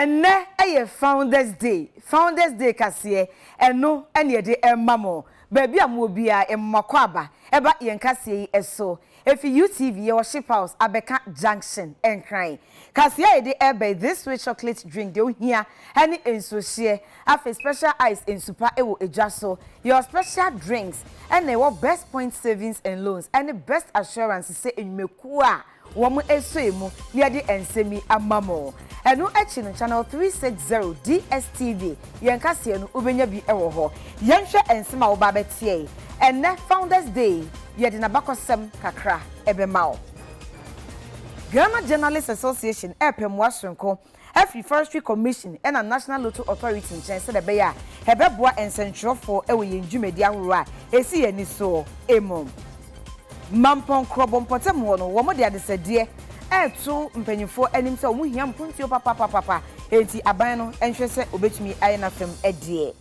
And ne a Founders Day. Founders Day kasiye. Eno ene de emamo. Baby amobia emmakwaba. Eba yen kasiye eso. If UTV your ship house Abeka Junction and crying. Kasiye de ebe this sweet chocolate drink de here. Any in share. Afe special ice in super ewo ejaso. Your special drinks. And they were best point savings and loans. And the best assurance say in mekua. Woman esuemu near the ensemi amamo. Enu echi no channel 360 DSTV. Yenkase no ubenya bi ewo ho. Yenhwe ensema wo ba betie. Enne Founders Day ye de nabakosem kakra ebema. Ghana Journalists Association epem wasrenko Every Forestry Commission and a National Lotto Authority in Chance de Beya. Hebeboa and Central for ewe yenjumedi anwura. Esi eni so emom. Mampon krobon potem wono womo de adesadie etu mpanyimfo anim se omu hia mpuntio papa enti aban no enhwe se obetumi ayena fam edie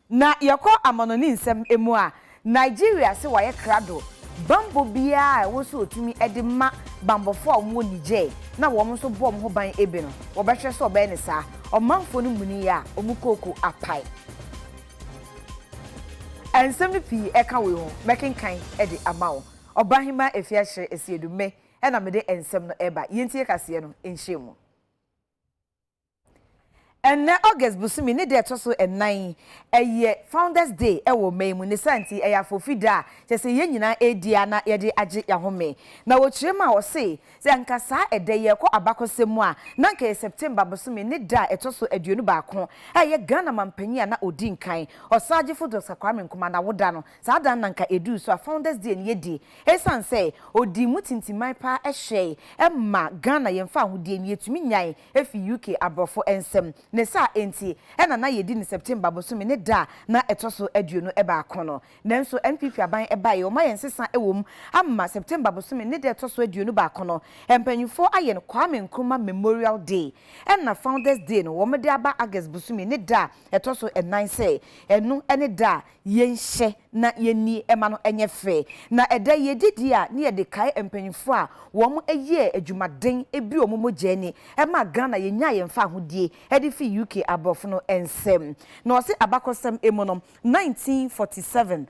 na yekọ amanoni nsem emu a Nigeria se waye krado bambo bia wo so otumi ede ma bambofo omo nije na wo so bom ho ban ebe no wo behwe se obe ne sa omanfo no muni ya omukoko apai ensem pi eka we ho mekenkan ede amawo Obahima efiashe esiedume ena mede ensem no eba yentie kase no enhyemu enne August busumi ne de toso enan eye Founders Day ewo maimu ne santi eya fofida chese yenyina edia na yede age yahome na wochirema wo se nkasa ede ye ko abakosemu a na nka September busumi ne da etoso aduonu baako eye Ghana mampanyi na odi nkan osaje fodo sakwame nkoma na woda no saa dan nanka edu so Founders Day ne yedi esan se odi mutintimai pa ehwe emma Ghana yemfa hodie ne yetumi nyan efi UK abrofo ensem ne sa enti ena na yedi ni September bosomi ne da na etoso aduonu eba akono nanso NPP aban eba ye o ma yensesa ewom amma September bosomi ne da etoso aduonu ba akono empanyufo aye no Kwame Nkrumah Memorial Day ena Founders Day no wo me de aba August bosomi ne da etoso enan se enu ene da yenhye na yeni ema no enye fe na eda yedidi a ne yede kai empanyufo a wo mo eye adwumaden ebi omomogye ni ema Ghana yenya yemfa hodie edi fi UK abofo no ensem na ose abakosem emonom 1947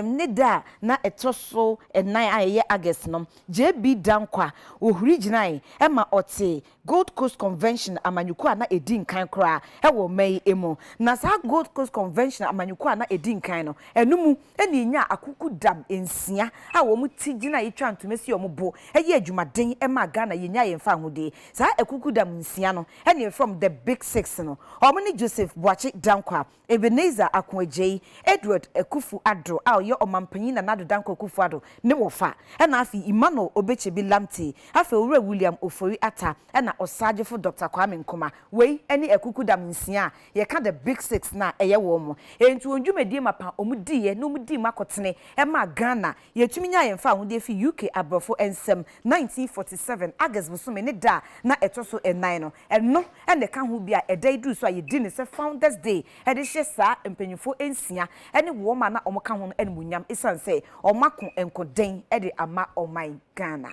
ne da na etoso enan aye August no JB Dankwa ohuri ginai ema ote Gold Coast Convention amanyuko na edin kan kra ewo mai emo na sa Gold Coast Convention amanyuko na edin kan no enumu eni nya akuku dam ensia a wo mu tigina yetwa ntomesi wo bo eye adwumaden ema Ghana yenya yemfa hode sa akuku dam ensia no eni from the big six no omni Joseph Boachi Dankwa Ebenezer Akwajei Edward Ekufu Adro a ye omampanyin na nado Dankwa Ekufu Adro ne wofa ena afi Imano Obechebi Lamte afi Owura William Ofori Ata ena osagefo Dr. Kwame Nkrumah wei eni ekuku dam nsia ye ka the big six na eye wo mo entu ondwumedie mapa omudie no mudi makotene ema Ghana yetumi nya yemfa ahode fi UK abrofo ensem 1947 August busume ne da na etoso enan no eno ene ka ho bia edai du so ayedi ne se Founders Day ede hye sa empanyufo ensia ene wo ma na omoka ho ene munyam isanse omako enkoden ede ama oman Ghana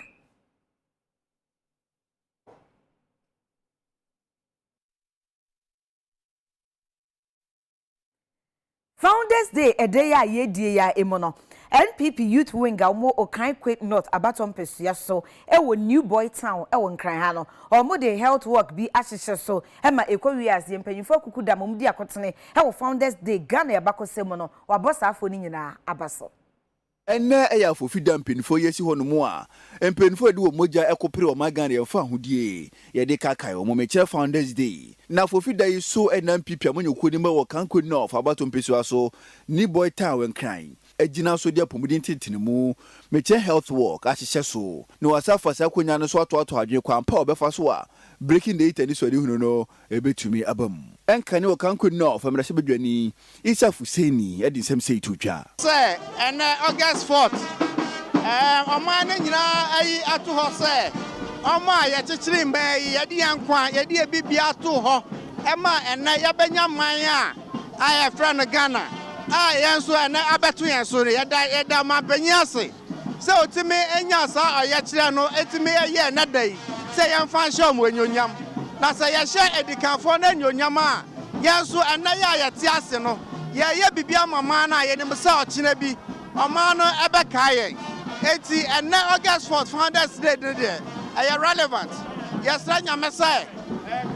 Founders Day ede ya yedie ya emono NPP Youth Wing omo okan quick north abaton pesia so ewo New Boy Town ewo nkran ha no omo de health work bi ahihye so ema ekowias yempanyifo kukuda mom di akotene ewo Founders Day Ghana yabakosem no wabosa afo ni nyina abaso enne eya fofida mpenifo yesi ho no mu a mpenifo edi wo moja ekopere o magane ye fa hodie ye de kakai o momekire Founders Day na fofida yi so NPP amanyoko ni ma wo kanko na of abaton pesia so New Boy Town nkran ejina so dia pomudin tintinemu meche health work ahihye so no wasafa sakonya no so ato adwe kwampa obefa so a breaking the iten so de hunu no ebetumi abam enkane o kanko no famrahye bedwani Isa Fuseni edi nsem sei tutwa say and August 4th oman nyina ayi ato ho say oma ye chichiri mba ye di yankwa ye di ebibia ato ho ema enne ye benya man a aye friend Ghana yenso ene abeto yenso yeda ma banyase se otimi enya sa oye kire no etimi ye na dai se yemfa hye omo enyonyam na say ye share edikanfo na nyonyama yenso ena ya yete ase no ye bibia mama na ye nim say ochina bi oma no ebe kaye eti ena August 4th Founders Day de e relevant yes nyame say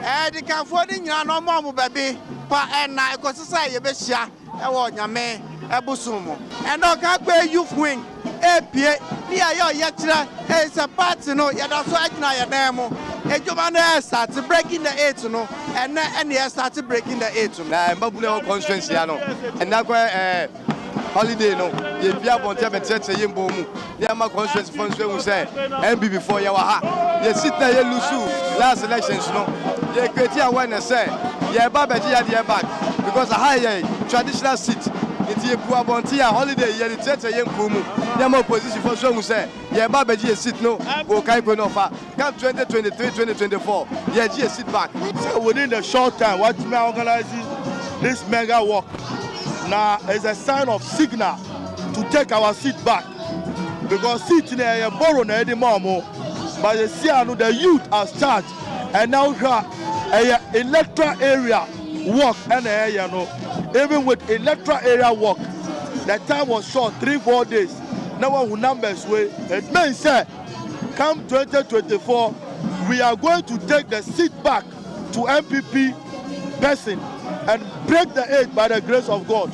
edikanfo ni nyina no mo bebe pa ena ekosisa ye be hia e wo nyame ebusumo eno ka gbe youth wing epie ni ayo ye kire is a party no ye da so agina ye dan mo ejuma no start breaking the 8 no and then start breaking the 8 na mbabule constituency ya no na kwa holiday no ye bia bonte betrete ye mbomu ye ma constituency fon so hu say MB before ye wa ha ye sit na ye lusu last elections no ye create awareness say ye ba beji ya dey back because a high traditional seat iti ye bua bonte ya holiday ye dey trete ye mbomu ye ma opposition fon so hu say ye ba beji ye sit no go kai ko no fa come 2023 2024 ye ji sit back. So within the short time what me organizing this mega walk now is a sign of signal to take our seat back because seat in a borrow na edi mamo but you see the youth has charged and now a electoral area walk and area no even with electoral area walk the time was short 3-4 days now one numbers way it means say come 2024 we are going to take the seat back to MPP person and break the 8 by the grace of God.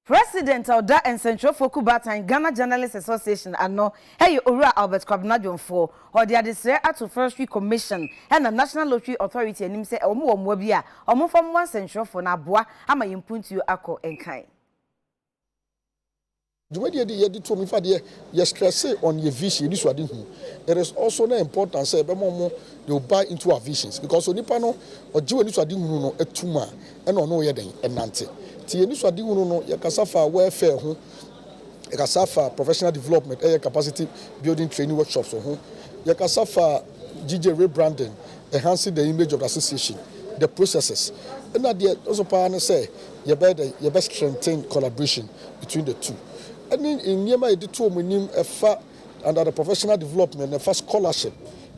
President Oda and Central Fokubatan Ghana Journalists Association ano hey Owura Albert Kwabena for or the adesre ato Forestry Commission and the National Lottery Authority anim say omo bi a omo from one central for na boa ama yimpuntu akọ enkan. The to me for the stress on your vision. It is also not important say they will buy into our visions because on no or do any no a tuma and no yeden and nante. Ti any no ya kasafa welfare ho ya kasafa professional development capacity building training workshops ho ya kasafa GJ rebranding enhancing the image of the association the processes and that there also partner say you better strengthen collaboration between the two. And in Yema, the two minim under the professional development, a first scholarship,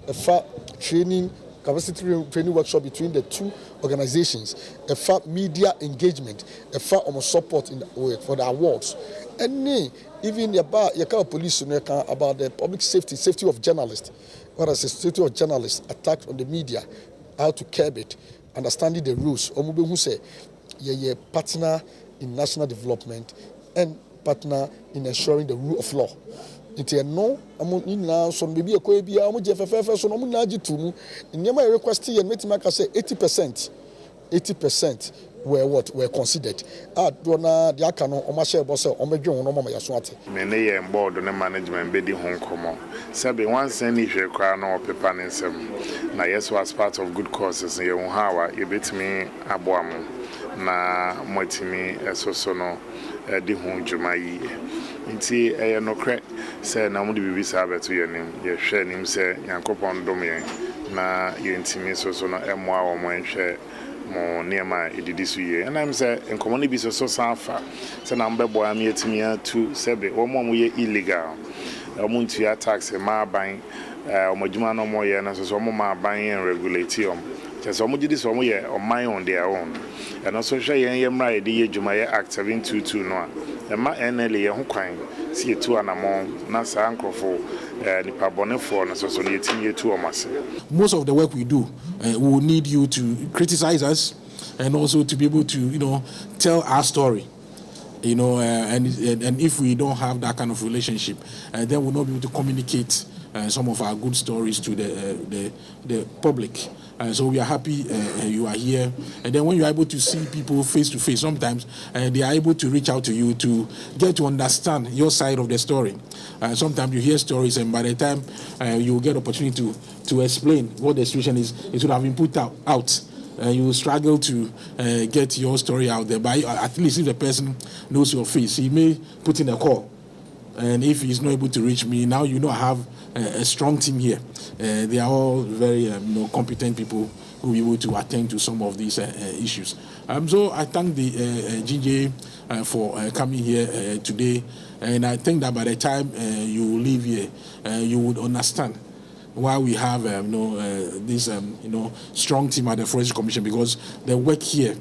a far training, capacity training workshop between the two organizations, a far media engagement, a far almost support for the awards. And even your police about the public safety of journalists, what is the safety of journalists attacked on the media, how to curb it, understanding the rules. Omube who say, your partner in national development and partner in ensuring the rule of law. It's a no, I'm now some baby a coebia, I'm JFF, so no Najitumu. In Yama requesting and Metimaka say 80% were considered. Dona Diakano, Omashe Bosse, Omejo, Noma Yaswati. Many and board on the management bidding home common. Sabi once any crown or paper and some. Now, yes, was part of good causes in your hour, you beat me aboamu. Na Motimi, Sosono. Di hon dwuma yi nti no kre se na mo de bibi sa beto yenim ye hwe nim se yankopon dom yen na yentimi so no emoa wo mo nhwe mo niema edidi su ye na im se enkomo ne bi so sanfa se na mbebo am yetimi atu sebe wo mo ye illegal mo ntua tax ma ban o dwuma no mo ye na so mo ma ban en regulate just so much this one year on my own their own. And also share yemra the Jumaya Act 722 no. The ma NLA ho kwan see 2 and among na sa ankofo nipa bone for na so 18 year 2 omase. Most of the work we do we will need you to criticize us and also to be able to tell our story. And if we don't have that kind of relationship, then we'll not be able to communicate some of our good stories to the public. So we are happy you are here. And then when you are able to see people face to face, sometimes they are able to reach out to you to get to understand your side of the story. Sometimes you hear stories, and by the time you get opportunity to explain what the situation is, it would have been put out. You will struggle to get your story out there. But at least if the person knows your face, he may put in a call. And if he's not able to reach me, now I have a strong team here. They are all very competent people who will be able to attend to some of these issues. So I thank the GJ for coming here today, and I think that by the time you leave here, you would understand why we have this strong team at the Forestry Commission, because the work here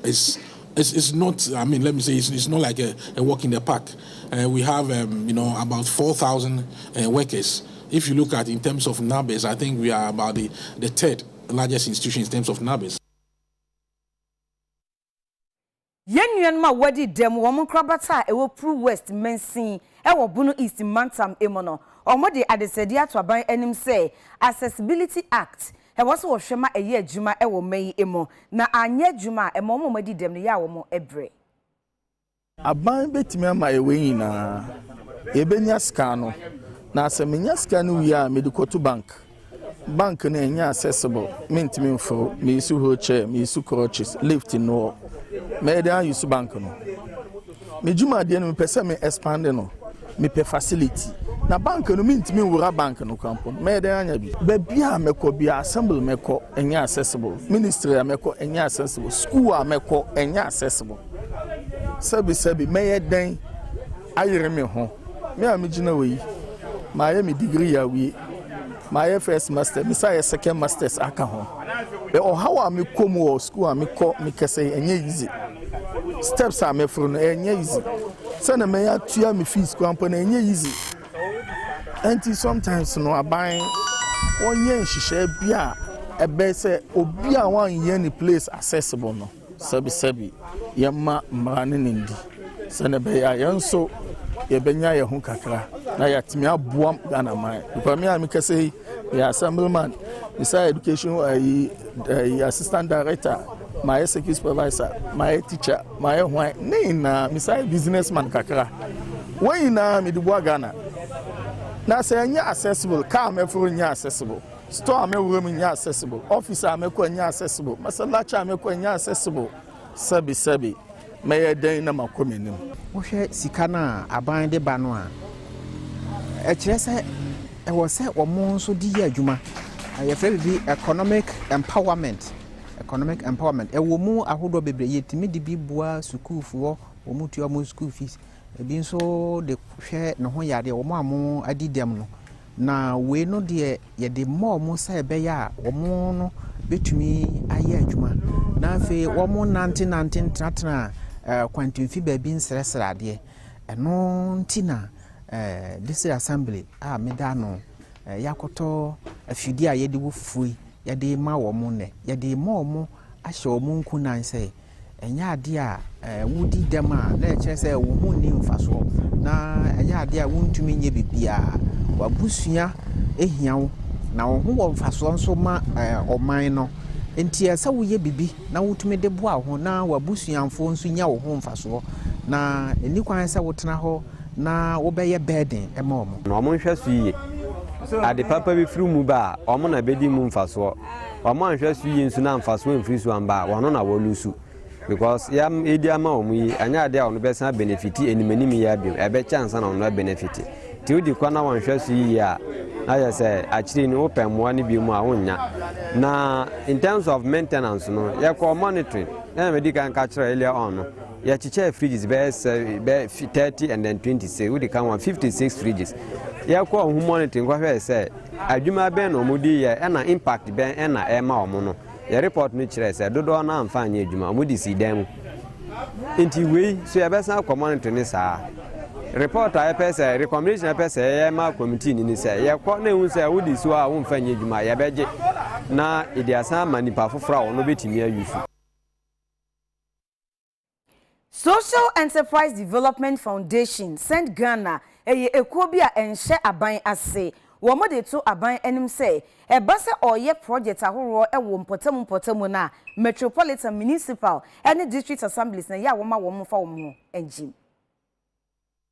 is. It's not, I mean, let me say, it's not like a walk in the park. We have, about 4,000 workers. If you look at in terms of numbers, I think we are about the third largest institution in terms of numbers. Yenyan ma wadi dem womun krabata ewo Pru West Mensin ewo Bunu East Mantam emono. Omo de adesedi ato aban enim say Accessibility Act e was wo hwema eye adwuma e wo mai emo na anye adwuma e mo madi dem ne ya wo mo ebre aban betimi ama ewe na ebenya ska no na asemenya ska no wi a medical bank na enya accessible mentimi mfo me isu wheelchair me isu crutches lift no me dey use bank no me juma de no me pese me expand no me pe facility na bank no mentimi wura bank no kampo me dey anya bi bia meko bia assembly meko enya accessible ministry meko enya accessible school meko enya accessible sebi me den ayere me ho me am gina we ma ye me degree ya we my first master me say second masters aka ho be o how am come wo school am ko me kese enye easy steps am fro no enye easy say na me ya tua me fees ko ampo na enye easy anti sometimes no aban onye nhihye bia ebe say obi a wan ye ni place accessible no sebi yemma mrane nindi say na be ya yenso ye benya ye hu kakra na ya timi aboam Ghana man because me am kese ya assemblyman beside education assistant director my executive supervisor my teacher my why na beside businessman kakra when na me dubo Ghana na say anya accessible car me for nya accessible store me wura me nya accessible office me ko nya accessible masalacha me ko nya accessible sabi me den na makomenim wo hwe sika na aban de ba no a e kire se e wo se omo nso di ya adwuma ye frɛ bi economic empowerment e wo mu ahodo bebre yetimi di bi bua sukuufuo wo mu tuo mu school fees e bi nso de hwɛ ne ho yade wo mu amo adidem no na we no de ye de mo mu sa ebe ya wo mu no betumi aye adwuma na afi wo mu 19 kwantumfi baabi nsresrade eno ntina this assembly meda no yakoto afidi a yede wo fufui yede ma wo mu ne yede ma wo mu ahye wo mu nku nan sei enya ade a wudi dem a na ekye se wo hu ni mfaso na enya ade a wontumi nye bibia wabusua ehia wo na wo hu wo mfaso nso ma oman no enti esa wo ye bibi na wotumi de boa ho na wabusuamfo nso nya wo ho mfaso na eni kwan se wotena ho na wo be ye burden e ma omo na omo hwe so yiye ade papa bi firi mu ba omo na bedi mu mfaso omo anhwe so yiye nso na mfaso mfiri so amba wono na wo lusu because yam edi ama omo yi anya ade a ono be san benefit enimani mi ya bi ebe chance na ono benefit ti odi kwa na wanhwe so yiye a na ya say achiri ni open mo ani bi mu a wonya na in terms of maintenance no ya ko monitoring na medical can catch earlier on no ya chiche fridges be 30 and then 26 we can 56 fridges ya ko hu monitoring kwa hwe say adwuma ben no mudi ya na impact ben na e ma omo no ya report no kire say dodo na amfa anya adwuma mudi si dan enti we so ya be san ko monitoring sa report a pese recommendation a pese ya ma committee ni say ya ko na hu say wudi so a wo mfa anya adwuma ya beje na idiasa manipa fofora wo no betimi ayufu. Social Enterprise Development Foundation send Ghana ekuo bi a enhye aban ase wo mo de to aban enim say e ba se oye project ahoro e wo mpotamu na metropolitan municipal and district assemblies na ya wo ma wo mo fa wo mo engine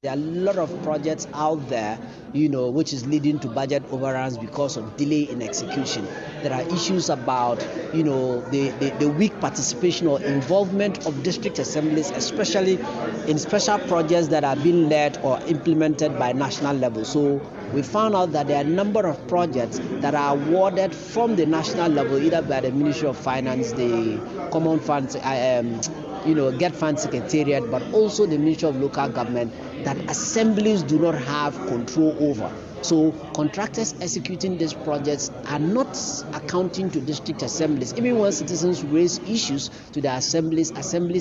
There are a lot of projects out there, which is leading to budget overruns because of delay in execution. There are issues about, the weak participation or involvement of district assemblies, especially in special projects that are being led or implemented by national level. So we found out that there are a number of projects that are awarded from the national level, either by the Ministry of Finance, the Common Funds, Get Fund Secretariat, but also the Ministry of Local Government, that assemblies do not have control over. So contractors executing these projects are not accounting to district assemblies. Even when citizens raise issues to the assemblies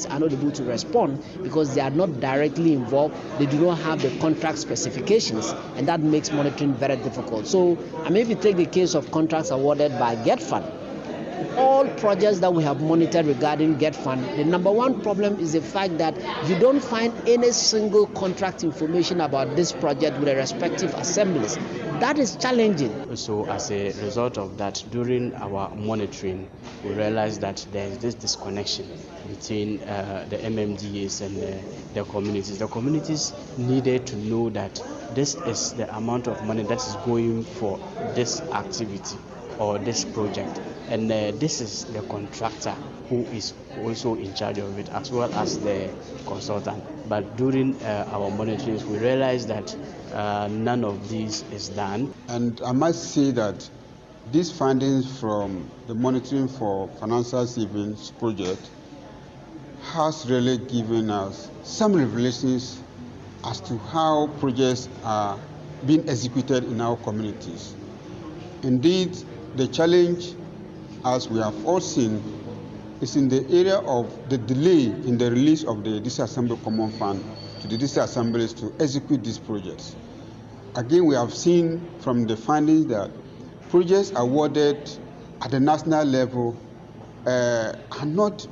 are not able to respond because they are not directly involved. They do not have the contract specifications, and that makes monitoring very difficult. So, if you take the case of contracts awarded by Get Fund, all projects that we have monitored regarding Get Fund, the number one problem is the fact that you don't find any single contract information about this project with the respective assemblies. That is challenging. So as a result of that, during our monitoring, we realized that there is this disconnection between the MMDAs and the communities. The communities needed to know that this is the amount of money that is going for this activity or this project, and this is the contractor who is also in charge of it, as well as the consultant. But during our monitoring, we realized that none of these is done. And I must say that these findings from the monitoring for financial savings project has really given us some revelations as to how projects are being executed in our communities. Indeed, the challenge, as we have all seen, is in the area of the delay in the release of the District Assembly Common Fund to the district assemblies to execute these projects. Again, we have seen from the findings that projects awarded at the national level are not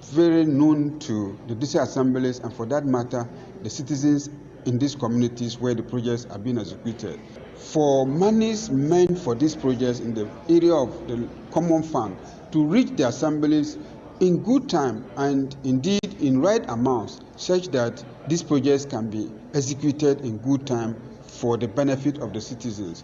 very known to the district assemblies, and for that matter, the citizens in these communities where the projects are being executed. For monies meant for these projects in the area of the common fund to reach the assemblies in good time and indeed in right amounts, such that these projects can be executed in good time for the benefit of the citizens.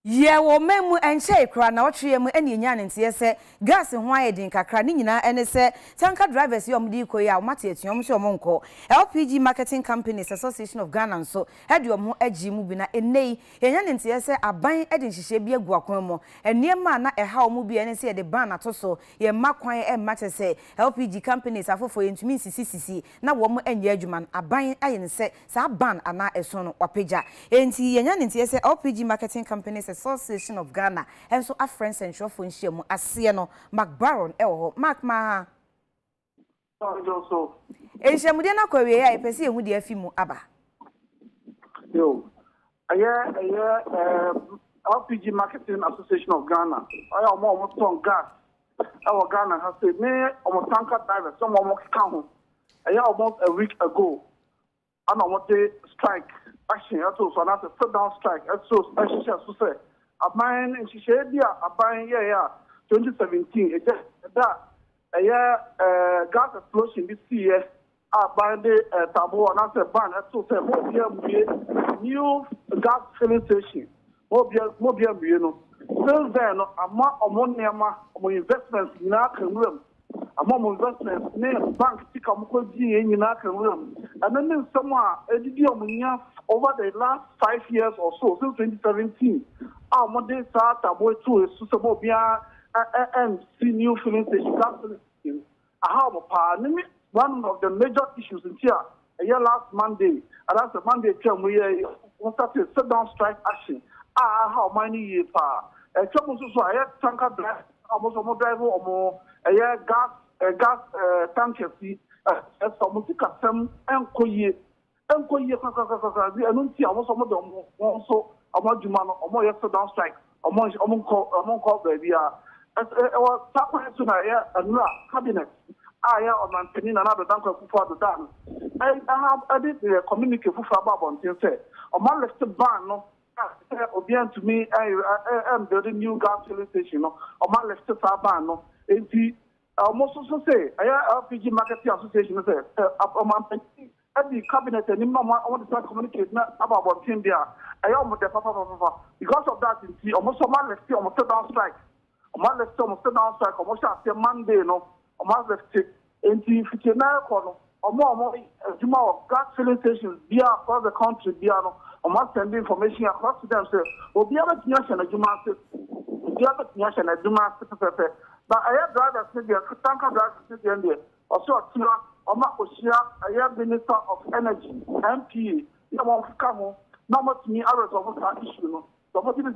Yeah, wo memu enche kra na otwe mu eni nya ne ntie se gas ho ayedin kakra ni nyina ene se tanker drivers yom di koyi a mate etuom se omonko LPG Marketing Companies Association of Ghana nso ede omo agi mu bi na enei yenya ne ntie se aban ede nhihye bi agu akwan mu eniema na eha omo bi ene se ede ban atoso ye makwan mate se LPG Companies afofo yentumi sisi na wo mo anya adwuma aban ayen se sa ban ana eso no wapeja enti yenya ne ntie se LPG Marketing Companies Association of Ghana and so a friends and show for Nshemu Asiano McBaron Mark Maha. So Enshamudena Korea, I perceive who the Fimu Abba. Yo, LPG Marketing Association of Ghana. I am almost on gas. Our Ghana has said, me almost tanker driver, some almost count. Almost a week ago, and I want to strike. Action, so that's a sit down strike. So, I should say, a mine and she said, yeah, a buying, 2017, gas explosion this year, buying the taboo, and that's a ban. So, new gas filling station, Mobile, you know. Since then, I'm investments in our room. Among investments, name bank stick a Mukoji in room. And then someone over the last 5 years or so, since 2017, our modern start boy to a Susamobia and see new filling station. I have a partner. One of the major issues in here, last Monday, and that's the Monday term we started sit down strike action. How many years? A trouble so I had tanker drive, almost a more driver or more. Gas tanker fee as some some and koye I don't see almost some of them also among Jumano or more yesterday down strike among call baby as our tonight and cabinet on maintaining another tanker for the done. I have added the communicate for Fabon say on my left ban no obedient to me I am building new gas filling station no on my left ban no Almost also say, LPG Marketing Association say, at the cabinet and I want to start communicating about what came there. I almost because of that, you see, almost someone left almost down strike. Almost down strike, almost after Monday, no, almost left it. And if you now or more gas filling stations be across the country, be almost send information across to them. Say, we'll be able to mention a Juma, be able to mention a Juma. But I have drivers there, tanker drivers there, also a year Minister of Energy, MP, no one come, not much me, I resolve that issue. So, what is the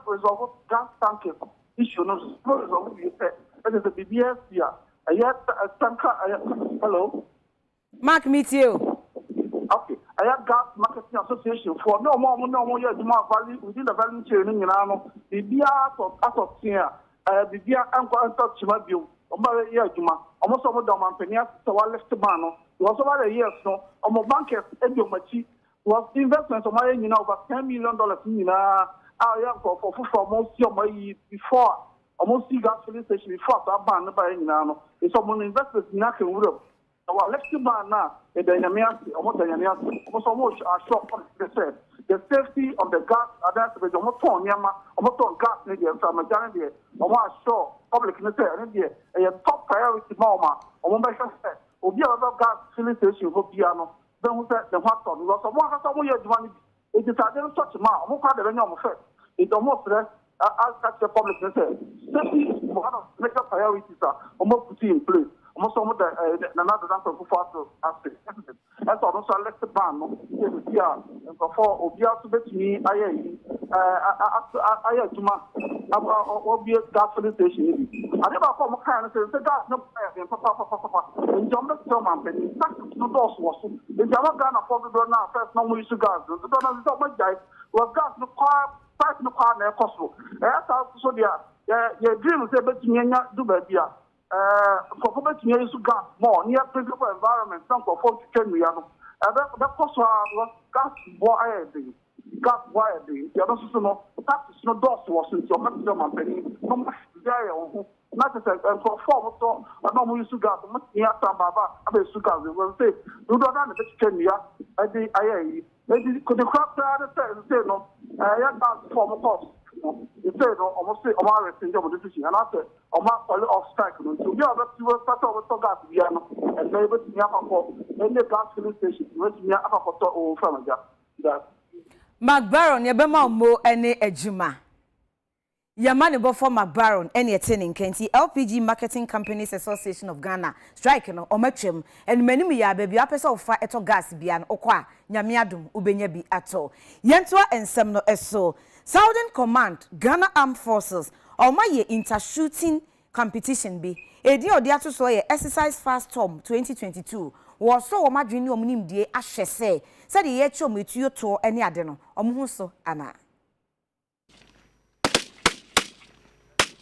resolve gas tanker issue? No, resolve you said. That is the BBS here. I have a tanker. Hello? Mark, meet you. Okay. I have gas marketing association for no more value within the value chain in Ano. The BR of here. The BR and touch my bill. Almost over the company, so I left the man. It was over a year, so almost bankers, Edio Machi was investments of my over $10 million in I have for most of my before almost see gas filling station before that ban by Nano. It's someone investors in Nakan Europe. Our left the man now, the dynamic, almost are short on the safety of the gas, that's the motor, Yama, almost gas, maybe, and some majority, almost sure, public necessary, a top priority, Mama, or one said, will be about gas filling station for piano. Then we said the hot on, because of one year, it is a such a man, who had the venom of it. It's almost less. I'll catch the public necessary. Safety is one of the major priorities, almost put in place. Almost another answer for far to aspect. That's also select the ban. Yeah, and for Obia to bet me, I be a gas filling station. I never come kind of say, the gas no papa. And John the German, no doors was. The German gun afford the door now, first no use gas. The donor is not my guy. Was gas no car, fight no car, and possible. That's also there. Your dream is able to do baby. For public use gas more near principal environment, some for 40 Kenyan. That cost gas wire thing. Gas wire thing. The other system of that is no doors was in your maximum penny. No much there. Not as a form of a normal use gas, much near Baba, other sugar. We will say, you don't know the Kenya. I think I maybe could the crop say no. I have that form of cost. It said almost say Omar is in the decision, and after Omar off strike. So we are start over to gas piano and maybe to Yamapo, and the gas filling station, which we are for from that. Mark Baron, Yabema Mo, any Ejuma. Yamani before Mark Baron, any attending Kenti, LPG Marketing Companies Association of Ghana, striking or metrim, and many me ya baby apes of fire eto gas bian, okwa, Nyamiadum, Ubenyabi ato. Yentua and Semno Eso. Southern Command, Ghana Armed Forces, or my inter-shooting competition be. Edi odiato so ye exercise fast storm 2022. Was so my dream omnim die ashe say. Said ye chom with you to any adeno. Omuhuso ana.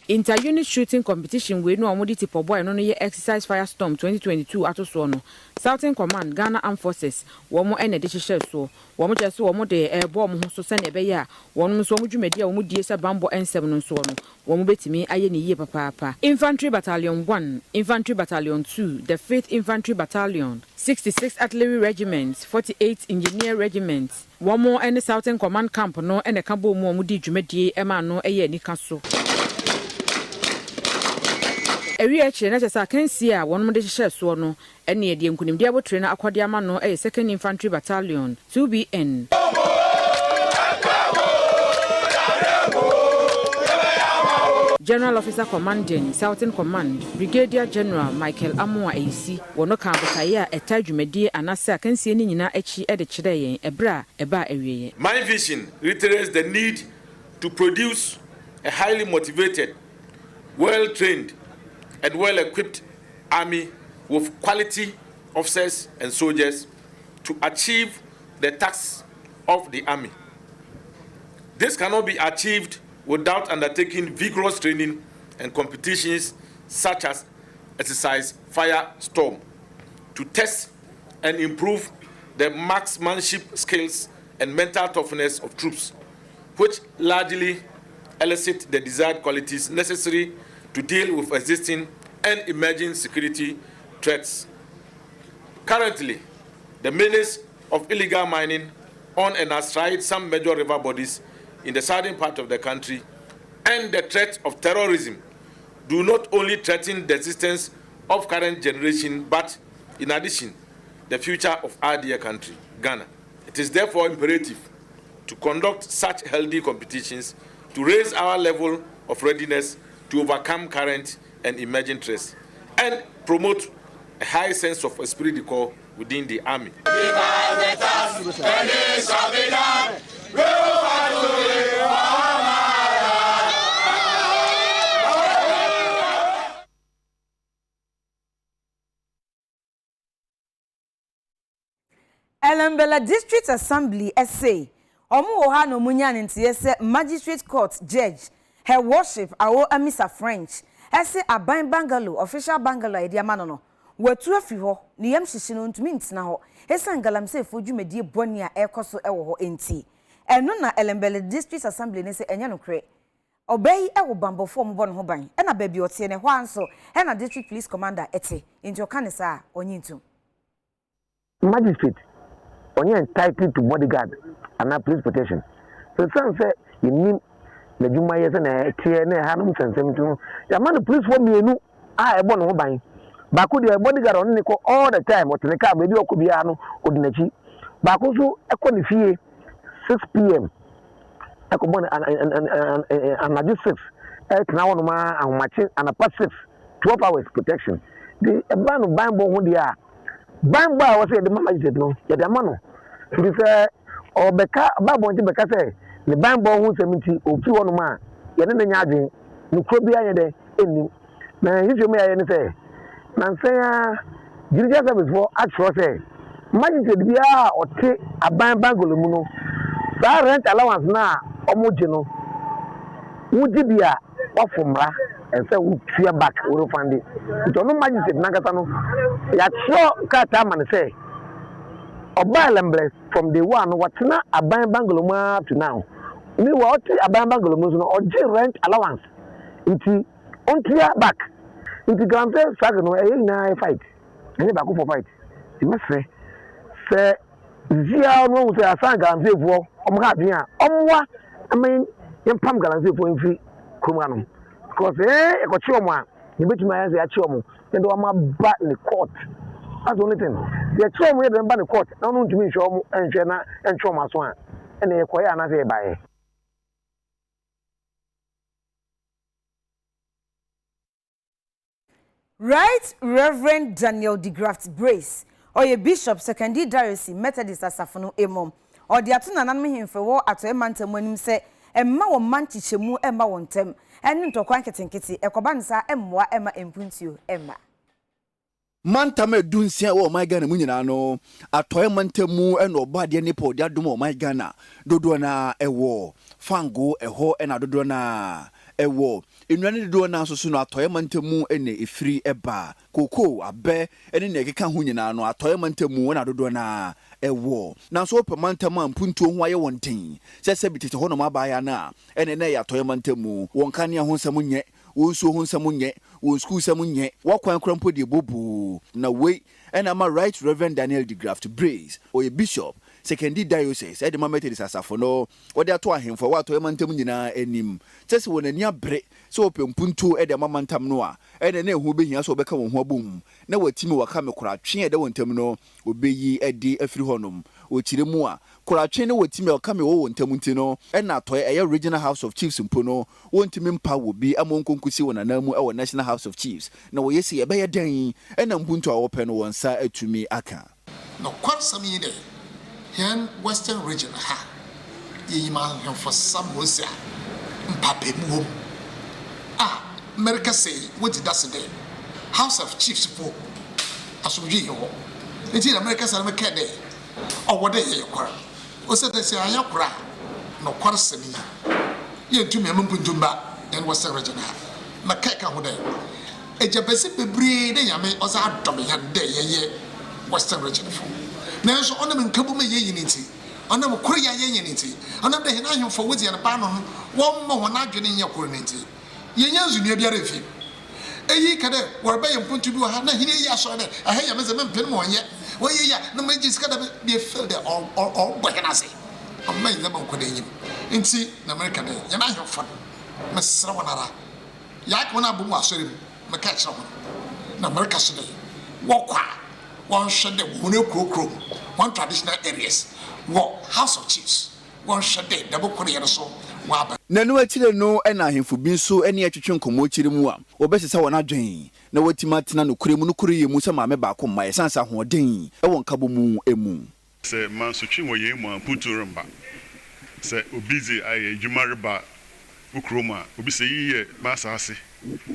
Inter-unit shooting competition we no amudi tipo boy no ye exercise firestorm 2022 ato so no. Southern Command Ghana Armed Forces womo ene de hye so womo je so womo de ebo mo so se ne be ya wono so womo dwumadi a womo die se bambo ensem no so no womo betimi aye ne yie papa. Infantry Battalion 1, Infantry Battalion 2, the 5th Infantry Battalion, 66 Artillery Regiments, 48 Engineer Regiments. Womo ene Southern Command camp no ene ka bo mo womo di dwumadi e ma no eye nika so. Every year, na just a can see a one more share so no, and near the Unkunimdia trainer Aquadiama no a 2nd Infantry Battalion, 2BN. General Officer Commanding, Southern Command, Brigadier General Michael Amoa AC, Wono Kambakaya, a Tajumedi, and Asa can see any na echi at the Chide, a bra, a bar area. My vision reiterates the need to produce a highly motivated, well-trained, and well-equipped army with quality officers and soldiers to achieve the tasks of the army. This cannot be achieved without undertaking vigorous training and competitions such as exercise Firestorm to test and improve the marksmanship skills and mental toughness of troops, which largely elicit the desired qualities necessary to deal with existing and emerging security threats. Currently, the menace of illegal mining on and astride some major river bodies in the southern part of the country and the threat of terrorism do not only threaten the existence of current generation, but in addition, the future of our dear country, Ghana. It is therefore imperative to conduct such healthy competitions to raise our level of readiness to overcome current and emerging threats and promote a high sense of esprit de corps within the army. Elembela District Assembly SA Omu oha no munya ntie se Magistrate Court Judge Her Worship Awo Amisa French ese aban bungalow official bungalow ediama no watu afi ho ne yam hyehye no ntumi ntina ho esan galamse fodwumedie boni a ekoso ewo ho enti eno na Elembela District Assembly ne se enya no kre obey ewo bambo form bo no ho ban e na baabi otie ne ho anso e na District Police Commander ete enti okanisa onyintu Magistrate onye entitled to bodyguard and police protection. So some say you need the juma yes na tie na hanum sensem tu ya man police for mienu a ebo no ban ba ko the bodyguard on ko all the time o tene ka be di okobia no odinachi ba ko so e ko ne fie 6 p.m. e ko bon an 6 e tena won ma ahomache and past 6 12 hours protection the ban bo ho dia ban ba wo say the magistrate no ya the man no it is obeka ba bonje beka say the ban bo ho 70 ofi won ma ya ne nya adwen no kro bia ye de eni na hizo me ya ne say na say judicial service for actual say magistrate bia o te aban bangolo mu no sa rent allowance na omoje no wuji bia wa fomra and say we fear back we refund it to no magistrate na kata no ya sure kata man say oba Elembela from the one watina aban bangolo mu up to now me wa oti aban bangolo mu no oje rent allowance nti on fear back nti grant sag no e na fight any back for fight ti me say zia no say asan grant fo om ha adwen a omwa I mean yempam grant fo mfi kroma no because e ko chi omo a ni betuma ya say a chi omo and o ma ba ni court. That's the only thing. The trauma we don't ban the court. Now no to me show and na and trauma so an. And e koya na say buy. Right Reverend Daniel DeGraft Brace or your Bishop Secondary Diocese Methodist Asafono Emom or the atuna nan me himfe wo ato emantem wanim se emma wo manchichemu emma wontem enu ntokwan ketenkete ekoba nsa emmoa emma empuntuo emma Mantame dunsia wo my Ghana mu nyina no atoy mantamu e no ba de ne po de adom wo my Ghana dodo na ewo fango eho e na dodo na ewo enwane dodo na so no atoy mantamu e ne efiri eba koko abe ene ne keka ho nyina no atoy mantamu na dodo na ewo na so pe mantamu ampuntuo ho aye wonten sese bitete ho no mabaya na ene ne ya atoy mantamu won kan ya ho nsam nye wonso ho nsam nye won school nsam nye wakwan krampo de bobu na we ena ma Right Reverend Daniel DeGraft Brace or a Bishop Secondary Diocese Edema Methodist Asafono or the ato ahemfo wato emantem nyina enim tese won ani abre so opempuntu edema mantam no a ene na ehu behia so obeka won ho abom na watimi waka me kora twe ede wontam no obeyi edi afiri honom okire mu a kora twe ne watimi waka me wo wontam nti no ena atoy eye Regional House of Chiefs mpo no wontimi mpa wo bi amonkonkusi wona namu e National House of Chiefs na wo yesi ebe ye dan ena mpuntu a wo pe no wonsa atumi aka no kwansam yi de here Western Region ha yi ma for some Russia mpape mu America say what did that say House of Chiefs for asubji ho enti America say make dey o wode ye kwara o say say ayakura no kwarsami ye ntumi ampuntumba in Western Region ha na keka ho dey ejabese bebre de yame o sa adom yan de ye Western Region for nanso ona me nkabu me ye yiniti ona me koro ya ye yiniti ona de na ahemfo wodi ya ba no wo mo ho na adwene ye koro niti ye nyanzu nua biara fi eyi ka de wɔreba yɛ mpuntu bi wɔ ha na hene yi asɔre de ɛha yɛ mɛsɛ mɛmpɛ no wɔnyɛ wɔyɛ ya na mɛgye sika da bi feel de ɔbɔ hene ase ɔmma yi lɛma nkɔda enyim nti na America de yɛ na ahwɛ fa mɛsrɛ wɔn ara yɛ aka wɔn abɔ mu asɔre mu mɛka kyerɛ wɔn na America so de wɔkɔ a wɔnhwɛ de wɔn kurokuro wɔn traditional areas wɔ House of Chiefs wɔnhwɛ de dɛbɔ kɔn yɛn so wɔaba. Nanu akyire no na ahemfo bi nso ne atwetwe nkɔmmɔ kyire mu a wɔbɛsesa wɔn adwen na watima tena no kure mu no kure yɛ mu sɛ maame baako mma yɛsansa hoɔden ɛwɔ nkabo mu emu. Sɛ mansotwe wɔ yɛn mu a mputu remba sɛ obi dze ayɛ adwuma reba wokuro mu a obi sɛ yiyɛ maasase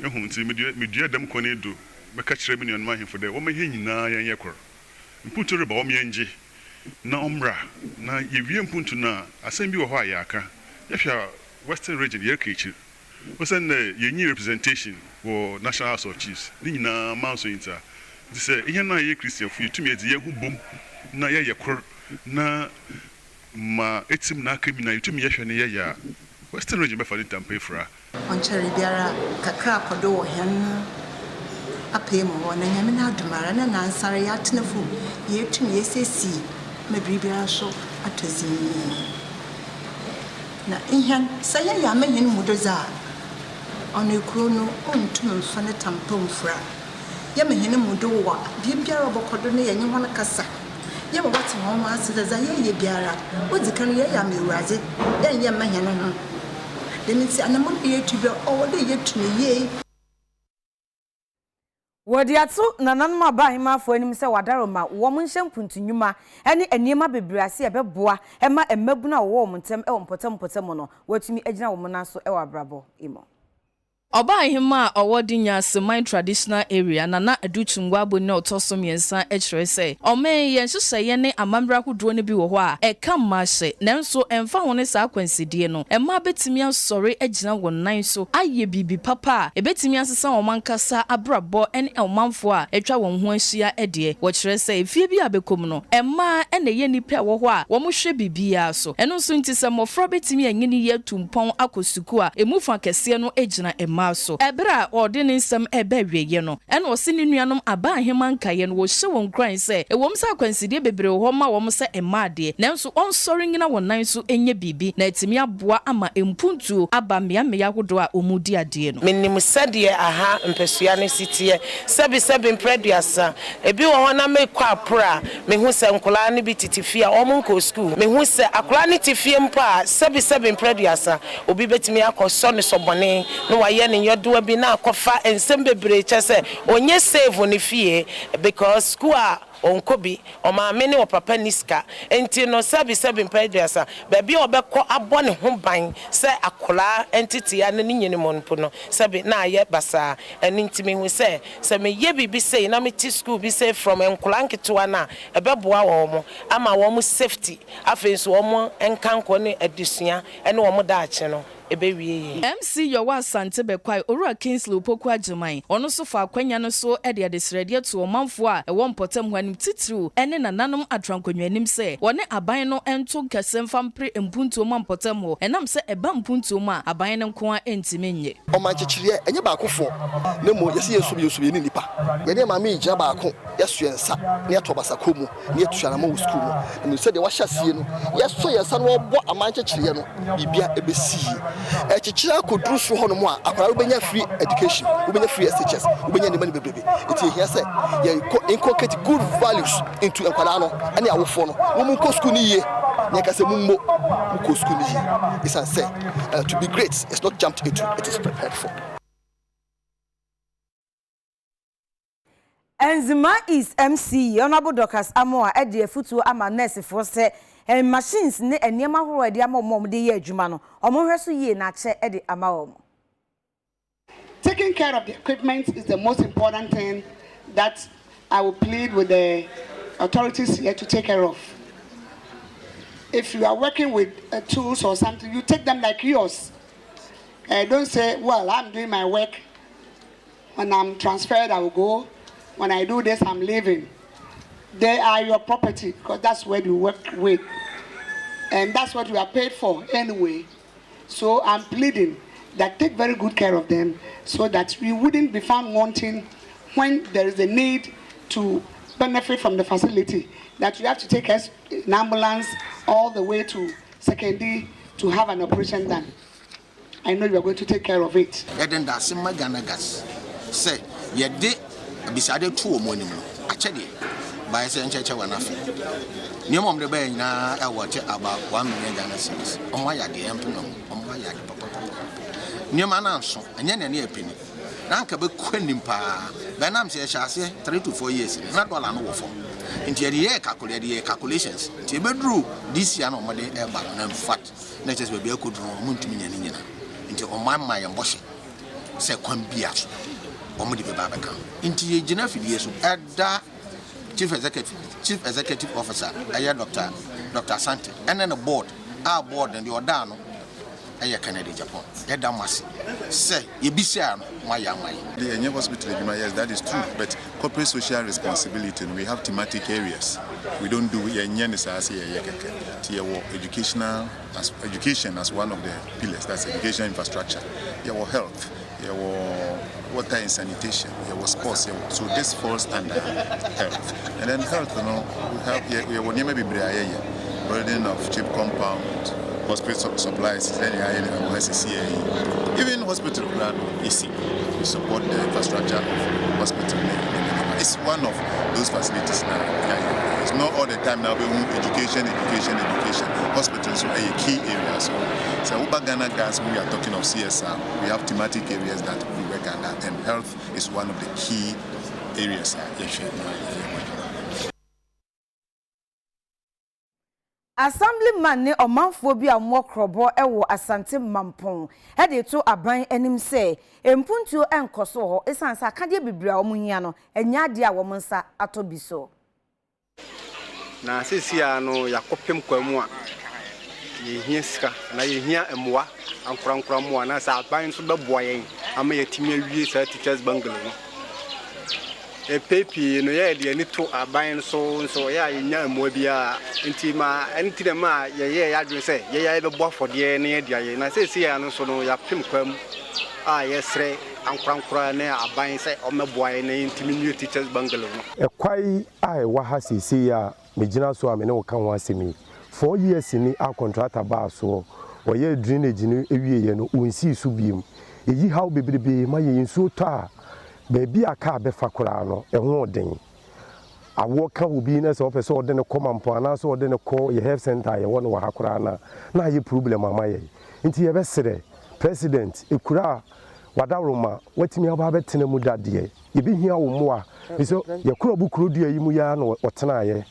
ɛho nti medua dɛm kɔne do bɛka kyerɛ me nuanom ahemfo dɛ wɔmɛhɛ nyinaa yɛnyɛ kor mputu reba wɔmyɛngye na ɔmmra na yɛwie mputu no a asɛm bi wɔ hɔ a yɛaka yɛhwɛ Western region yɛreka ekyir wɔsɛn na yɛnyi representation wɔ National House of Chiefs ne nyinaa manso yinta nti sɛ ihe na yɛ Christianfo yɛtumi adi yɛn ho bom na yɛyɛ kor na ma etim na aka mi na yɛtumi yɛhwɛ ne yɛyɛ a Western region bɛfa ne tampa efura ɔnkyɛre biara kakra akɔdo wɔ hɛn apɛ mu wɔ na nyame na adomara na nansare yɛatenafo yɛtumi yɛsɛsi ma biribiara so atɔzin na ihan sɛ yɛ yɛ amanyɛ no mu do za ɔno ekuro no ɔntumi mfa ne tampa mfura yɛ mahene mu do wɔ biribiara ɔbɔkɔdo ne yɛnye ho no kasa yɛ ma wɔte wɔn ma ase dza yɛ biara wodzi kan yɛ yɛ amewuradze yɛ mahene no dɛm nti anamɔ yɛ tu bɛ ɔwɔ de yɛ tu ne yie. Wodi ato nananom abahemafo anim sɛ wadaroma wo mo nhyɛ mpuntunyuma ɛne eniema bebrase ɛbɛboa ɛma mmabuna wo mo ntem ɛwɔ mpɔtam no watumi agyina wo mo nanso ɛwɔ abrabɔ imo. Obahema award Nyasaman traditional area nana aduchungwa boni otoso miensa ekire se omen yen hyehyeye ne amambra hodo ne bi wo ho a eka mmahye nanso emfa ho ne sa akwansidie no emma betimi asore agina wonan so aye bibi papa e betimi asesa omankasa abrabo ene omanfo a etwa won ho ahia ede wo kire se efie bi abekom no emma ene ye nipa wo ho a wo mo hwe bibia so eno so nti se mofra betimi anyini ye tumpon akosuku a emufa kese no agina so ebra ordin nsem ebeweye no ena osini nuanom aba ahema nkaye no wo hye won kran se ewom sa kwanside bebre ho ma wo se emaade nanso onsori ngina wonan so enye bibi na etimi aboa ama empuntu aba meya hodo a omudi ade no menim sɛdeɛ aha mpɛsua no sitie sɛbi mpreduasa ebi wo ho na mekɔ apra me hu sɛ nkola ne bi titifie a ɔmo nko school me hu sɛ akola ne tifie mpo a sɛbi mpreduasa obi betimi akɔsɔ ne sobɔne no wayɛ ne yodoa bi na akɔfa ensem bebre kyɛ sɛ onye save ne fie because school a onkobi o maame ne o papa niska enti no sabi mpeduasa baabi obekɔ abɔ ne ho ban sɛ akola entity ya ne nyene monpo no sabi na aye basa eni ntimi hu sɛ me ye bibi sei na me ti school bi say from enkola nketewa na ɛbɛboa wɔ mo ama wɔ mo safety afei so wɔ mo enkanko ne adusua ene wɔ mo daakye no MC Yowa Asante Bekwai Orua Kingsley Opoku Ajiman ono so fa akwanya no so e de adesrede to omanfo a e won potam hwanim titiriu ene nananom atrankonwanim se wone aban no ento nkasem fampre mpuntu o potam ho enam se eba mpuntu mu a aban no nko a entime nye omankyekire enye baakofo ne mo yesi yesu ye ni nipa ye de maame ija baako yesu ensa ne atobasa komu ne etuana ma wo school no ne se de wahyasie no yeso yesa no obo amankyekire no bibia ebesi echichira kodru so hono mu a akwara ubenya free education ubenya free SHS ubenya ndema ne bebrebe eti here say ye inculcate good values into akwara no ane awofo no wo mu ko school ni ye ne ka se mu mo ko school ni ye it's an say to be great it's not jumped into, it is prepared for. Enzima is MC Honorable Doctors Amoa ede futu ama nurse for say machines ne eniema horo ede ama omom de ye adwuma no omonhweso ye na che ede ama om. Taking care of the equipment is the most important thing that I will plead with the authorities here to take care of. If you are working with tools or something, you take them like yours. Don't say, well, I'm doing my work. When I'm transferred, I will go. When I do this, I'm leaving. They are your property because that's what you work with. And that's what we are paid for anyway. So I'm pleading. that take very good care of them so that we wouldn't be found wanting when there is a need to benefit from the facility, that you have to take us in ambulance all the way to Sekendi to have an operation done. I know you are going to take care of it. Say, ye de beside 2 morning. Actually, by saying church one after. New mom the bay now I watch about 1 million Ghana cedis. On why the emperor, on why the papa. New man answer, and yen any opinion. Now can be quendim pa. Benam says, I say 3 to 4 years, not all I know for. Into the year calculations. Tibedru this year no money ever and fat. Next will be a good room to me and into on my and washing. Say, come be at. Omudi Babaka. Into a Genefidia, at that chief executive officer, Dr. Asante, and then a board, our board and the Odano, Canada, Japan. Yadamasi. Say, you be saying, my young man. The new hospital, yes, that is true, but corporate social responsibility, we have thematic areas. We don't do education as one of the pillars, that's education infrastructure, health. There were water and sanitation, there was sports, so this falls under health. And then health, we have maybe burden of cheap compound, hospital supplies, even hospital you see, we support the infrastructure of hospital. It's one of those facilities now. It's not all the time now, education. Hospitals are a key area. So Ghana gas, we are talking of CSR. We have thematic areas that we work under, and health is one of the key areas. Assemblyman ne omanfo bi amwo krobo ewo Asante Mampon he de to aban anim se empuntuo enkoso ho esansa akade bibira omuhia no enya ade a wo nsa atobiso na sesia no yakopem kwamu a yehia sika na yehia emoa ankurankura mo na sa aban so beboa yen ama yetimi awie sa teachers bungalow no pepi no ye de ani to aban so ya yenya emoa bia ntima entire ma ye adwen se ye bebo afode ne ye dia ye na sesia no so no yapem kwamu a yesre ankurankura ne aban se omeboa yen ne ntimi new teachers bungalow no ekwai a wa ha sisi ya mejina so amene wo kan ho asemi 4 years ni a contractor ba so wo ye drainage ni ewie ye no unsi su biem eyi hawo bebrebe ma ye nsu to a beebi aka be fakora no eho oden awo ka obi na so pese ode ne komampo ana so ode ne ko ye health center ye wono wa hakora na ye problem ama ye nti ye be sere president ekura wadawroma watimi aba betena mu dade ye bi hia wo mo a so ye kuro bukuru dua yi mu ya no otena ye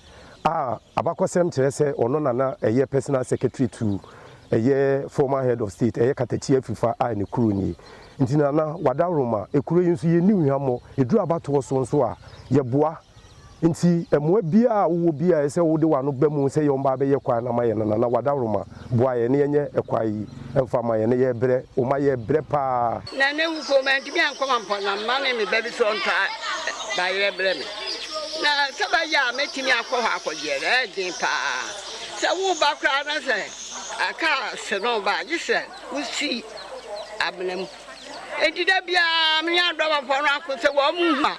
abakosem kyerese ono na eye personal secretary to eye former head of state eye katachi afifa a ne kuro ni ntina na wadawroma ekuro yi nso ye ni hwamo eduru abato so nso a ye boa nti emoa bia wo bia ese wo de wano bemu se ye omba be ye kwa na maye na wadawroma boa ye ne yenye ekwai emfa maye ne ye bre o maye bre pa na ne wu ko ma ntimi ankoma mpona ma ne me baby so nta ba ye bre me na saba ya metimi akwa akojere din pa se wo ba kra na se aka se no ba jise usi abnem edida bia me ado ba fono akose wo mu ma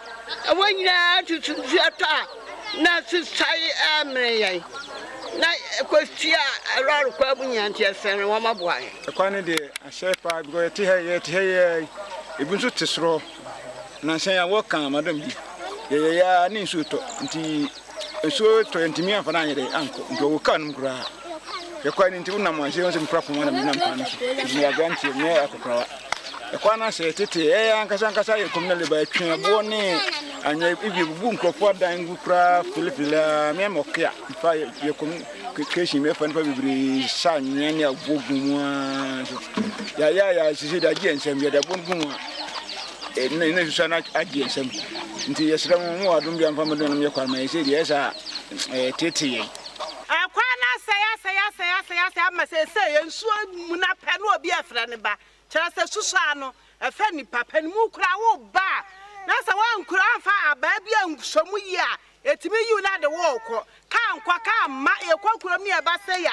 wo nyina tutu ata na sisai amre na kwestia alwaru kwa bunyanti asene wo maboa kwa ne de ashepa because te he ebunsu tesro na shan ya wo kan madam bi ya ni suto nti so to ntimi afana nyere anko ndo wo kan mkura ya kwa ni nti unam ase won se mkura pon na minam pan so ni ya ganti me akokra ya kwa na se tete ya ankasa ye communal ba twen abo ni anya ibi bubu nkrofo dan gukura filipila me mokia fa ye keshi me fan fa bibiri sa nyane agogun ya sisi da ji ensem ya da bongun ne susana agi ensem nti yesra mu adum bi amfa medon me kwa ma yesi de esa tete ye akwa na saya ama se ye nsu mu na pe no obi afra ne ba kyera se susa no afa ni papa ni mu kura wo ba na sa wa nkura afa aba bia nsomu yi a etimi yu na de wo ko ka nkwa ka ma ye kwakura mi e ba se ya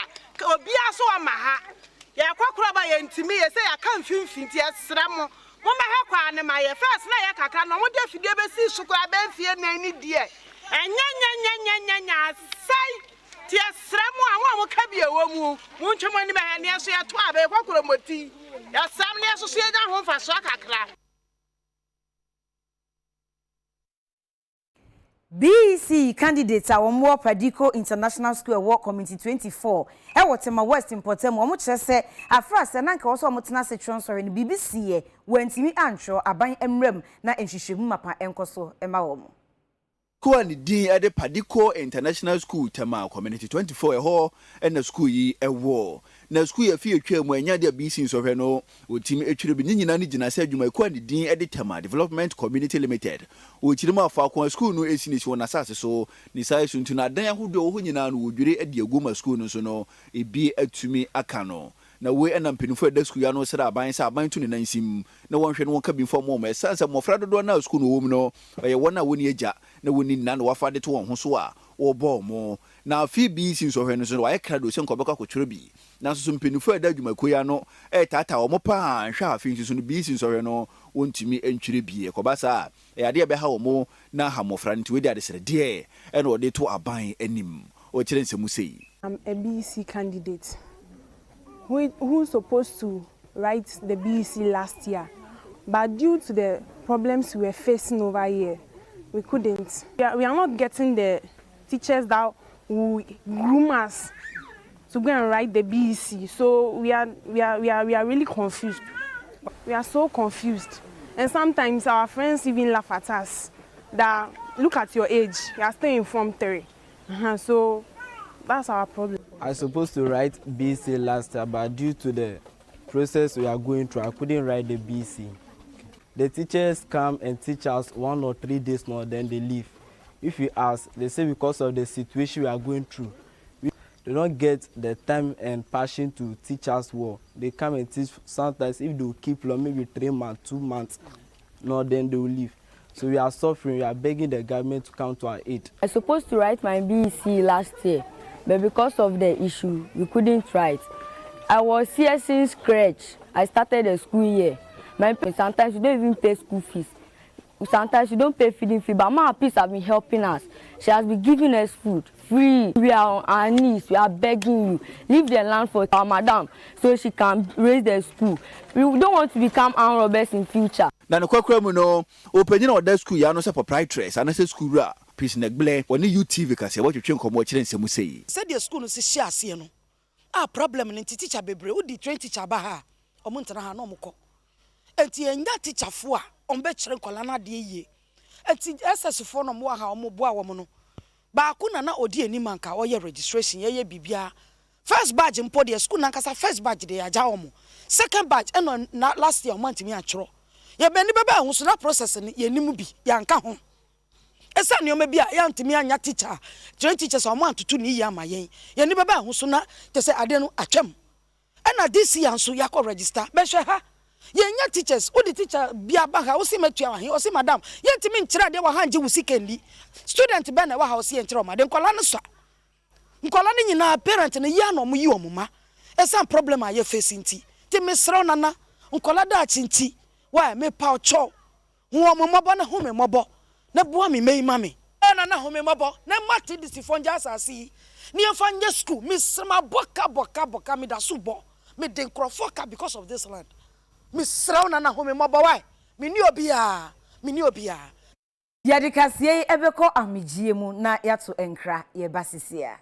obi aso ama ha ya kwakura ba ye ntimi ye say aka mfimfin ti esra mo mo ma ha kwa ne ma ye first na ye kakra no mo de fidie be si sukura be fie na ni die enya sai ti esra mo awon mo ka bi ewo mu mo ntwemo ni ba ha ne so ya to abe kwakura moti ya sam ne so so ye nya ho fa so kakra. BEC candidates are more Padico International School Work Community 24. E wotema West Importem omo kire se afra se na nka so omo tena se transfer ni BBC ye wantimi antro aban emrem na enhwehwemu mapa enkoso ema womo. Kwa ni din ede Padico International School tema Community 24 ho na school yi ewo na school ya fie twa mu anya de BC nsohwe no otimi etwire bi nyina ni gina se adwuma kwa ni din ede tema Development Community Limited otiri ma afa kwa school no esinisi wona asase so ni sai suntu na dan ahodo ho nyina no wodwire ade aguma school no so no ebi atumi aka no na we enampenifo eda school ya no sera aban sa aban tu ne nansim na wonhwe no wonka bi fo mo sansa mofra dodo na school no wom no ye wona woni agya na woni nna na wafa de to won ho so a wo bo mo na afi bi sin so hwe no so wa ye krado se nkobeka kwotwere bi na so mpenifo eda adwumako ya no tata wo mo pa hwa afi so no bi sin so hwe no wontimi entwere bi ekobasa ade be ha wo mo na ha mofra nti we de ade sere de e na ode to aban anim o kire nsemu sei. I'm a BEC candidate who's supposed to write the BEC last year, but due to the problems we were facing over here, we couldn't. We are not getting the teachers that will groom us to go and write the BEC. So we are really confused. We are so confused, and sometimes our friends even laugh at us. That look at your age, you are still in Form 3. So that's our problem. I was supposed to write BC last year, but due to the process we are going through, I couldn't write the BC. The teachers come and teach us 1 or 3 days more, then they leave. If we ask, they say because of the situation we are going through, they don't get the time and passion to teach us well. They come and teach sometimes if they will keep long, maybe 3 months, 2 months, no, then they will leave. So we are suffering, we are begging the government to come to our aid. I was supposed to write my BEC last year, but because of the issue, we couldn't write. I was here since scratch. I started the school year. My parents, sometimes you don't even pay school fees. Sometimes you don't pay feeding fee, but Mama Peace has been helping us. She has been giving us food free. We are on our knees. We are begging you. Leave the land for our madam so she can raise the school. We don't want to become armed robbers in future. Na no kwakwa mu no openyin o da school ya no se proprietors anase school ra peace negle woni UTV kase wo twetwe nkomo kire nsemu sei. Said the school no se hia ase no. Problem ni teacher bebre wo di train teacher ba ha. Omo ntana ha no mokọ. Enti enya teacher fo a ombe kire nkola na de yie. Enti SS fo no mo ha omo boa wo mo no. Ba ku na odi anim anka oye registration ye bibia. First badge mpo de school na nkasa first badge de ya ja omo. Second badge eno last year omo ntimi achro. Ye beni bebe hu so na process ni ye nimu bi ya nka ho. Esa ni o me bi a ya ntimi anya teacher. Train teachers omo antutu ni ya mayen. Ye ni bebe hu so na te se ade no atwam. Na this year so ya ko register. Be hwe ha. Ye nya teachers, o di teacher bia ba ha o si matua wa he o si madam. Ye ntimi nkyira de wa ha nje wusikendi. Student be na wa ha o si nkyira o ma de nkola no so. Nkola ni nyina parent ne ya no mo yi o mama. Esa problem a ye face nti. Ti mesra nana nkola da chinti. Why me pa cho wo mo mobo na ho me mobo na boa me mei mame na ho me mobo na mate disi fonja asasi ni enfanya school me sema boka me da subo me den krofoka because of this land me sraw na ho me mobo why me ni obia yadikasie ebeko amijie mu na yato enkra ye basisia.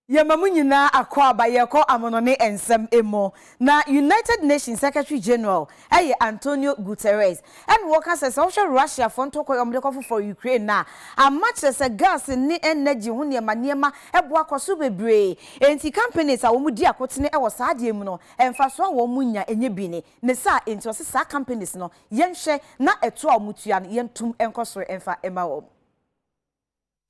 Yamamu nyina akwa abayeko amonone ensem emo na United Nations Secretary General Antonio Guterres and workers as social Russia for ntoko for Ukraine na much as a gas ni energy hu ne maniema ebo akoso bebre enti companies a wo di akotene e wo saade mu no emfa so wo munya enye bi ne sa enti sa companies no yenhwe na eto a mutua no yentum enkoso emfa ema wo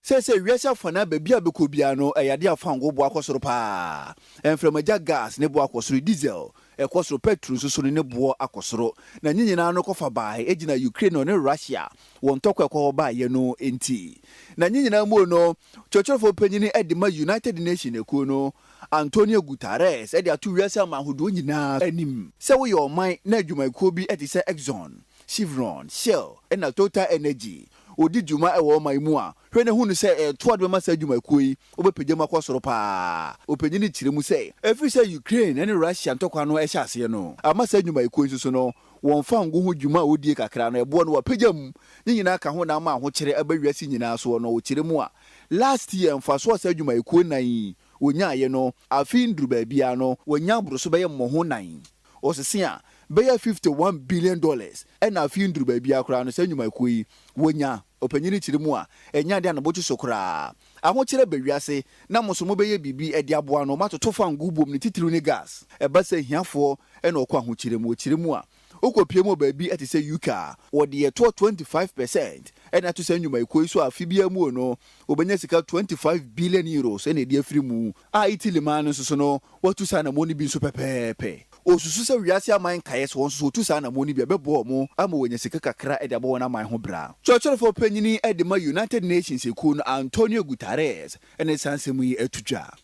Say wiasa fana baby abekobia no eyade afango bo akosoro pa enframaja gas ne bo akosoro diesel ekosoro petrol so ne bo akosoro na nyinyina no kofa bai ejina Ukraine ne Russia won tokwa ekwo ba ye no enti na nyinyina mo no chochorofo panyini edima United Nations ekuo no Antonio Guterres edi atu wiasa mahodo nyina anim se wo ye oman na adwumakuo bi etise Exxon, Chevron, Shell and Total Energy odi djuma ewo maimu a hwene hunu se to de masa djuma kuyi obepejema kwosoro pa openyini kiremu se efi se Ukraine and Russia ntokwa no ehya ase no amasa djuma kuyi so no won fa ngo hu djuma odi kakra no ebo no wapejam nyina ka ho na ma ho kire abawiase nyina so no wo kiremu a last year mfa so asa djuma kuyi nan wonya ye no afi nduru ba bia no wonya broso be ye mo nan osese a beya $51 billion and a few nduru ba bia kra no sa djuma kuyi wonya opanyini chirimu a enya de anaboti sokra aho kire bewiase na mosomo beye bibi edi aboa no matoto fa ngubom ne titiru ne gas eba se hiafo ena okwa ho chirimu a okopiemu ba bi etise UK wode ye to 25% ena to sa nyuma ikoi so afibia mu no obenya sika 25 billion euros ena edi afiri mu a itilima no so no watu sa na moni bi so pepepe osusu se wiase aman kaes won so tu sa na moni bi bebo mo ama wonya sika kakra edi abo na man ho bra chochorofo panyini edima United Nations ekuo no Antonio Guterres ena sansemu yi etudwa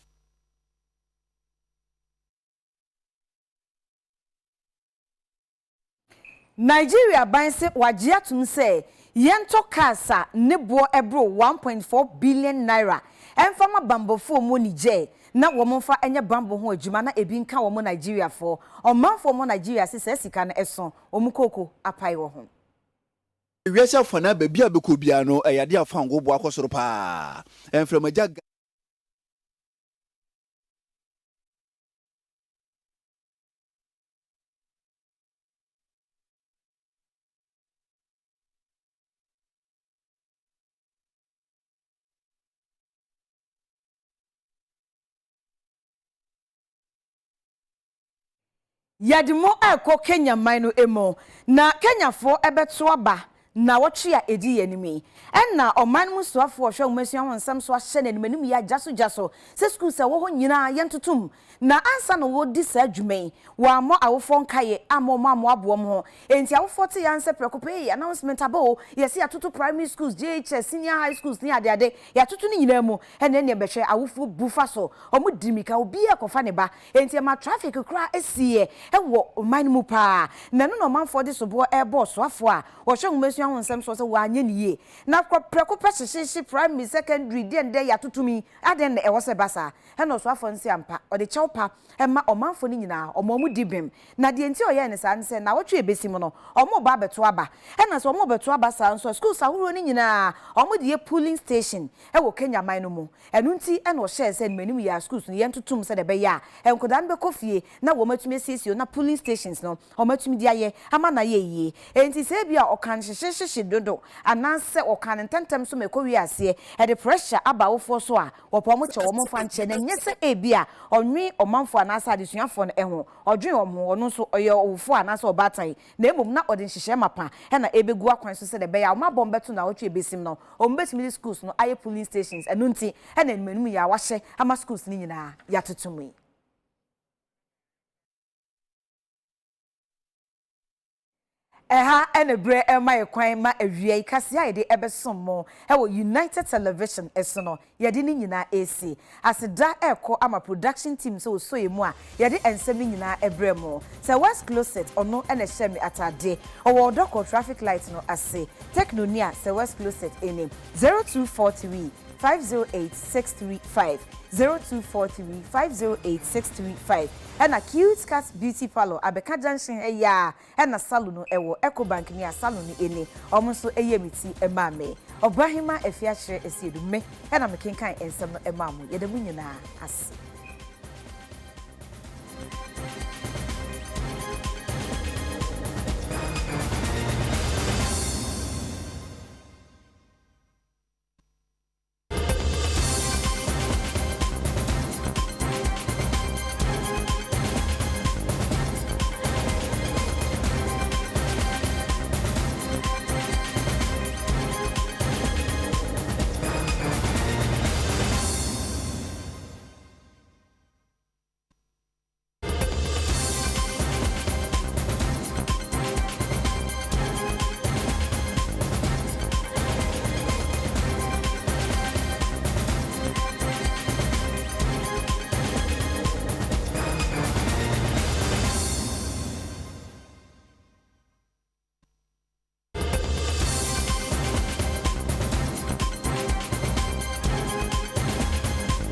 Nigeria banse wajia tumse yento kasa nebo ebro 1.4 billion naira enfama bambofo mo nije na womonfa enye bambo ho adwuma na ebi nka wo mo Nigeria fo omanfo mo Nigeria se sika na eso omukoko apai wo ho wiasa fana baby abekobia no eyade afango bo akosoro pa enframaja Yadimo eko Kenya maino emo na Kenya fo ebeto aba na wotwe a edi yanimi enna oman musuafo hwe omasuan wonsam so ahye na nimanim ya jaso se school se wo ho nyina yentotum na ansa no wo di sa adwumen wa mo awofo nkaye amo aboom ho enti awofo te yanse prekope announcement abo yesi atoto primary schools JHS senior high schools ni ade ya toto ni nyina mu ene ne behwe awofo bufa so omo dimika obi ekofa ne ba enti ma traffic kra esie ewo oman mu pa na no manfo de sobo ebo soafo a wo hwe omasuan wonsam so se wanye niye na prekope hyehyehye primary secondary de ya totumi aden e wo se basa eno soafo nsi ampa ode pa ema omanfo ni nyina omomu dibem na de enti oye ne sa nse na wotwe ebesim no omo ba beto aba ena so omo beto aba sa nso school sahuro ni nyina omo de polling station e wo Kenya man no mu enu nti ena o share se manim ya schools no yentotum se de be ya enkodan be kofie na wo matumi sesio na polling stations no o matumi di aye ama na ye yi enti se bia o kan hyehyehye dodo ananse o kan ntentem so mekowi ase e de pressure aba wo fo so a wo pomo che wo mo fa nche na nyese ebia onwi omanfo anasa adesuafo no eho odwen omo ono so oye ofo anasa obatan na emom na ode nhyehyɛ mapa na ebegu akwan so se de be ya ma bombeto na wotwe besim no ombetimi schools no aye polling stations enu nti na nimanum ya wahye ama schools ni nyina ya totomi ene bre ema ekwan ma awia ikase ayede ebesommo ewo United Television esono yede ni nyina AC aseda eko ama production team so soyemu a yede ensem nyina ebremo se West Closet ono ene hyemi atade owo doko traffic light no ase Technonia se West Closet ene 0243 508-635 0243-508-635 and a cute cat beauty parlor abeka junction eya and a salon ewo Ecobank ni a salon ni ene almost eyemiti emame Obrahima Efiachre Esiedume, and I'm a king kind and some emamu, Yedamunina as.